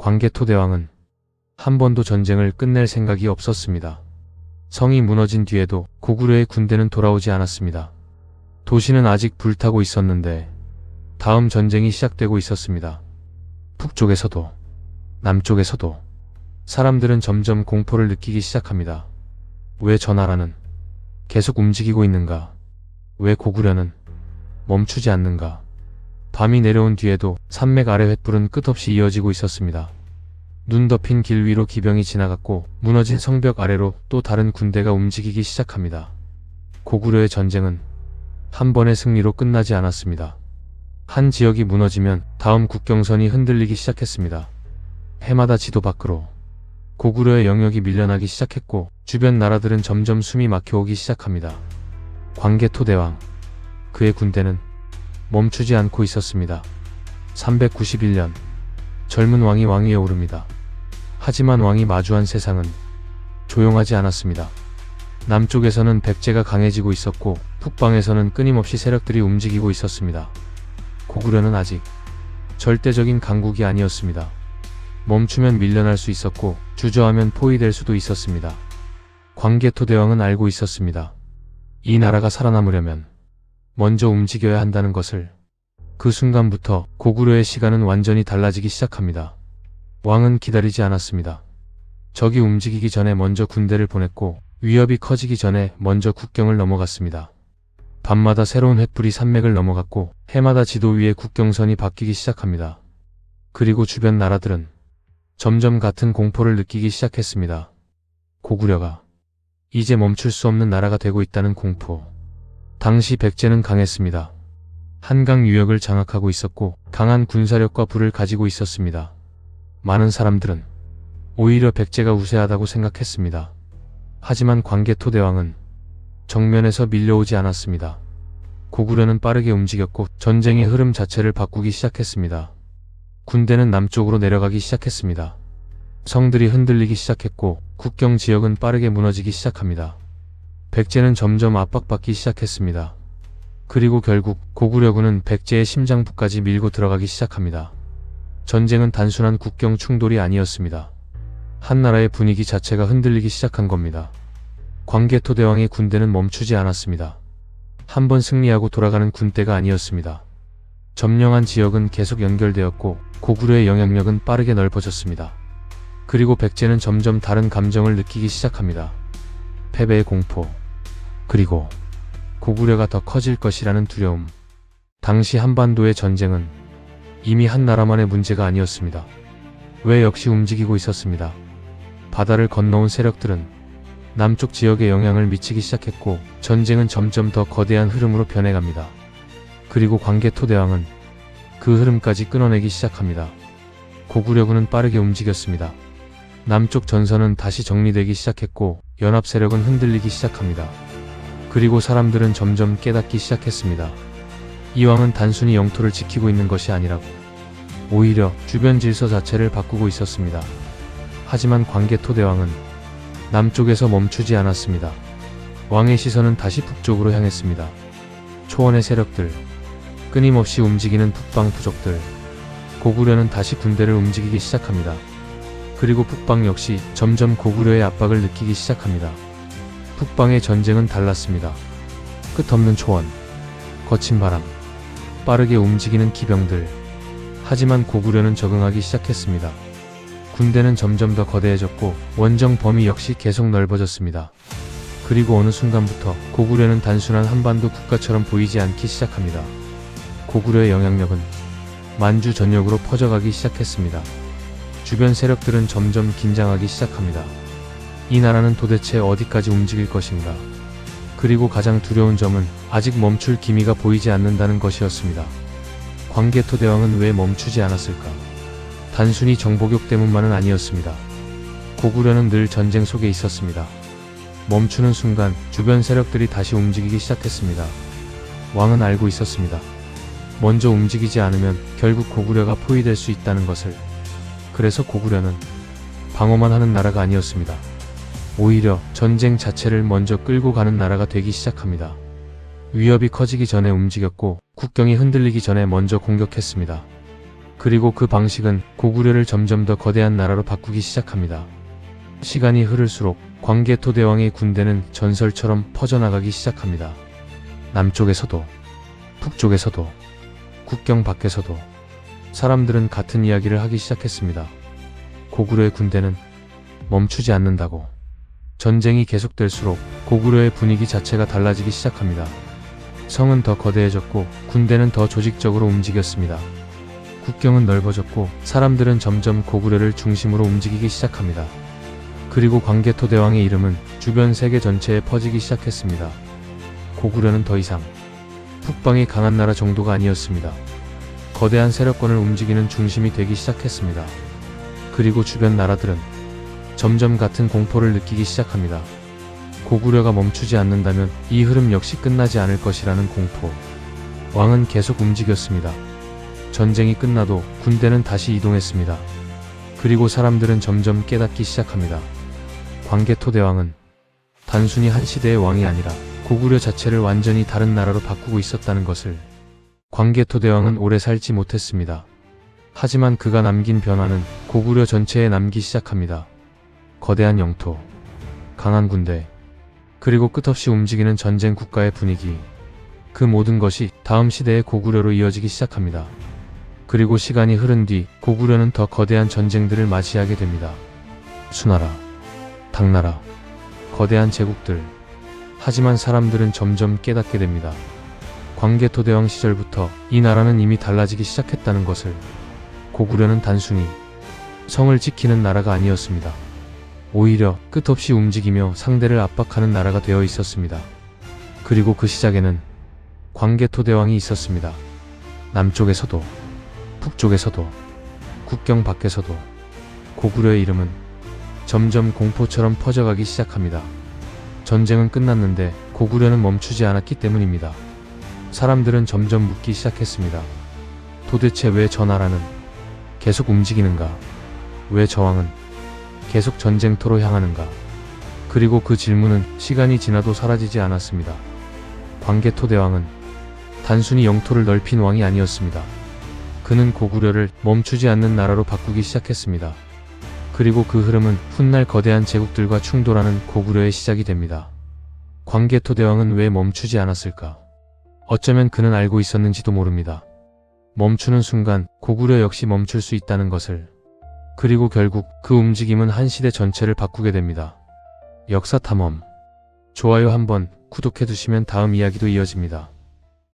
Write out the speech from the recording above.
광개토대왕은 한 번도 전쟁을 끝낼 생각이 없었습니다. 성이 무너진 뒤에도 고구려의 군대는 돌아오지 않았습니다. 도시는 아직 불타고 있었는데 다음 전쟁이 시작되고 있었습니다. 북쪽에서도 남쪽에서도 사람들은 점점 공포를 느끼기 시작합니다. 왜 저 나라는 계속 움직이고 있는가? 왜 고구려는 멈추지 않는가? 밤이 내려온 뒤에도 산맥 아래 횃불은 끝없이 이어지고 있었습니다. 눈 덮인 길 위로 기병이 지나갔고 무너진 성벽 아래로 또 다른 군대가 움직이기 시작합니다. 고구려의 전쟁은 한 번의 승리로 끝나지 않았습니다. 한 지역이 무너지면 다음 국경선이 흔들리기 시작했습니다. 해마다 지도 밖으로 고구려의 영역이 밀려나기 시작했고 주변 나라들은 점점 숨이 막혀오기 시작합니다. 광개토대왕, 그의 군대는 멈추지 않고 있었습니다. 391년 젊은 왕이 왕위에 오릅니다. 하지만 왕이 마주한 세상은 조용하지 않았습니다. 남쪽에서는 백제가 강해지고 있었고 북방에서는 끊임없이 세력들이 움직이고 있었습니다. 고구려는 아직 절대적인 강국이 아니었습니다. 멈추면 밀려날 수 있었고 주저하면 포위될 수도 있었습니다. 광개토대왕은 알고 있었습니다. 이 나라가 살아남으려면 먼저 움직여야 한다는 것을. 그 순간부터 고구려의 시간은 완전히 달라지기 시작합니다. 왕은 기다리지 않았습니다. 적이 움직이기 전에 먼저 군대를 보냈고 위협이 커지기 전에 먼저 국경을 넘어갔습니다. 밤마다 새로운 횃불이 산맥을 넘어갔고 해마다 지도 위에 국경선이 바뀌기 시작합니다. 그리고 주변 나라들은 점점 같은 공포를 느끼기 시작했습니다. 고구려가 이제 멈출 수 없는 나라가 되고 있다는 공포. 당시 백제는 강했습니다. 한강 유역을 장악하고 있었고 강한 군사력과 부를 가지고 있었습니다. 많은 사람들은 오히려 백제가 우세하다고 생각했습니다. 하지만 광개토대왕은 정면에서 밀려오지 않았습니다. 고구려는 빠르게 움직였고 전쟁의 흐름 자체를 바꾸기 시작했습니다. 군대는 남쪽으로 내려가기 시작했습니다. 성들이 흔들리기 시작했고 국경 지역은 빠르게 무너지기 시작합니다. 백제는 점점 압박받기 시작했습니다. 그리고 결국 고구려군은 백제의 심장부까지 밀고 들어가기 시작합니다. 전쟁은 단순한 국경 충돌이 아니었습니다. 한 나라의 분위기 자체가 흔들리기 시작한 겁니다. 광개토대왕의 군대는 멈추지 않았습니다. 한 번 승리하고 돌아가는 군대가 아니었습니다. 점령한 지역은 계속 연결되었고 고구려의 영향력은 빠르게 넓어졌습니다. 그리고 백제는 점점 다른 감정을 느끼기 시작합니다. 패배의 공포, 그리고 고구려가 더 커질 것이라는 두려움. 당시 한반도의 전쟁은 이미 한 나라만의 문제가 아니었습니다. 왜 역시 움직이고 있었습니다. 바다를 건너온 세력들은 남쪽 지역에 영향을 미치기 시작했고 전쟁은 점점 더 거대한 흐름으로 변해갑니다. 그리고 광개토대왕은 그 흐름까지 끊어내기 시작합니다. 고구려군은 빠르게 움직였습니다. 남쪽 전선은 다시 정리되기 시작했고 연합 세력은 흔들리기 시작합니다. 그리고 사람들은 점점 깨닫기 시작했습니다. 이 왕은 단순히 영토를 지키고 있는 것이 아니라고. 오히려 주변 질서 자체를 바꾸고 있었습니다. 하지만 광개토대왕은 남쪽에서 멈추지 않았습니다. 왕의 시선은 다시 북쪽으로 향했습니다. 초원의 세력들, 끊임없이 움직이는 북방 부족들. 고구려는 다시 군대를 움직이기 시작합니다. 그리고 북방 역시 점점 고구려의 압박을 느끼기 시작합니다. 북방의 전쟁은 달랐습니다. 끝없는 초원, 거친 바람, 빠르게 움직이는 기병들. 하지만 고구려는 적응하기 시작했습니다. 군대는 점점 더 거대해졌고 원정 범위 역시 계속 넓어졌습니다. 그리고 어느 순간부터 고구려는 단순한 한반도 국가처럼 보이지 않기 시작합니다. 고구려의 영향력은 만주 전역으로 퍼져가기 시작했습니다. 주변 세력들은 점점 긴장하기 시작합니다. 이 나라는 도대체 어디까지 움직일 것인가? 그리고 가장 두려운 점은 아직 멈출 기미가 보이지 않는다는 것이었습니다. 광개토대왕은 왜 멈추지 않았을까? 단순히 정보격 때문만은 아니었습니다. 고구려는 늘 전쟁 속에 있었습니다. 멈추는 순간 주변 세력들이 다시 움직이기 시작했습니다. 왕은 알고 있었습니다. 먼저 움직이지 않으면 결국 고구려가 포위될 수 있다는 것을. 그래서 고구려는 방어만 하는 나라가 아니었습니다. 오히려 전쟁 자체를 먼저 끌고 가는 나라가 되기 시작합니다. 위협이 커지기 전에 움직였고 국경이 흔들리기 전에 먼저 공격했습니다. 그리고 그 방식은 고구려를 점점 더 거대한 나라로 바꾸기 시작합니다. 시간이 흐를수록 광개토대왕의 군대는 전설처럼 퍼져나가기 시작합니다. 남쪽에서도, 북쪽에서도, 국경 밖에서도 사람들은 같은 이야기를 하기 시작했습니다. 고구려의 군대는 멈추지 않는다고. 전쟁이 계속될수록 고구려의 분위기 자체가 달라지기 시작합니다. 성은 더 거대해졌고 군대는 더 조직적으로 움직였습니다. 국경은 넓어졌고 사람들은 점점 고구려를 중심으로 움직이기 시작합니다. 그리고 광개토대왕의 이름은 주변 세계 전체에 퍼지기 시작했습니다. 고구려는 더 이상 북방이 강한 나라 정도가 아니었습니다. 거대한 세력권을 움직이는 중심이 되기 시작했습니다. 그리고 주변 나라들은 점점 같은 공포를 느끼기 시작합니다. 고구려가 멈추지 않는다면 이 흐름 역시 끝나지 않을 것이라는 공포. 왕은 계속 움직였습니다. 전쟁이 끝나도 군대는 다시 이동했습니다. 그리고 사람들은 점점 깨닫기 시작합니다. 광개토대왕은 단순히 한 시대의 왕이 아니라 고구려 자체를 완전히 다른 나라로 바꾸고 있었다는 것을. 광개토대왕은 오래 살지 못했습니다. 하지만 그가 남긴 변화는 고구려 전체에 남기 시작합니다. 거대한 영토, 강한 군대, 그리고 끝없이 움직이는 전쟁 국가의 분위기. 그 모든 것이 다음 시대의 고구려로 이어지기 시작합니다. 그리고 시간이 흐른 뒤 고구려는 더 거대한 전쟁들을 맞이하게 됩니다. 수나라, 당나라, 거대한 제국들. 하지만 사람들은 점점 깨닫게 됩니다. 광개토대왕 시절부터 이 나라는 이미 달라지기 시작했다는 것을. 고구려는 단순히 성을 지키는 나라가 아니었습니다. 오히려 끝없이 움직이며 상대를 압박하는 나라가 되어 있었습니다. 그리고 그 시작에는 광개토대왕이 있었습니다. 남쪽에서도, 북쪽에서도, 국경 밖에서도 고구려의 이름은 점점 공포처럼 퍼져가기 시작합니다. 전쟁은 끝났는데 고구려는 멈추지 않았기 때문입니다. 사람들은 점점 묻기 시작했습니다. 도대체 왜 저 나라는 계속 움직이는가? 왜 저 왕은 계속 전쟁터로 향하는가? 그리고 그 질문은 시간이 지나도 사라지지 않았습니다. 광개토대왕은 단순히 영토를 넓힌 왕이 아니었습니다. 그는 고구려를 멈추지 않는 나라로 바꾸기 시작했습니다. 그리고 그 흐름은 훗날 거대한 제국들과 충돌하는 고구려의 시작이 됩니다. 광개토대왕은 왜 멈추지 않았을까? 어쩌면 그는 알고 있었는지도 모릅니다. 멈추는 순간 고구려 역시 멈출 수 있다는 것을. 그리고 결국 그 움직임은 한 시대 전체를 바꾸게 됩니다. 역사탐험. 좋아요 한번 구독해두시면 다음 이야기도 이어집니다.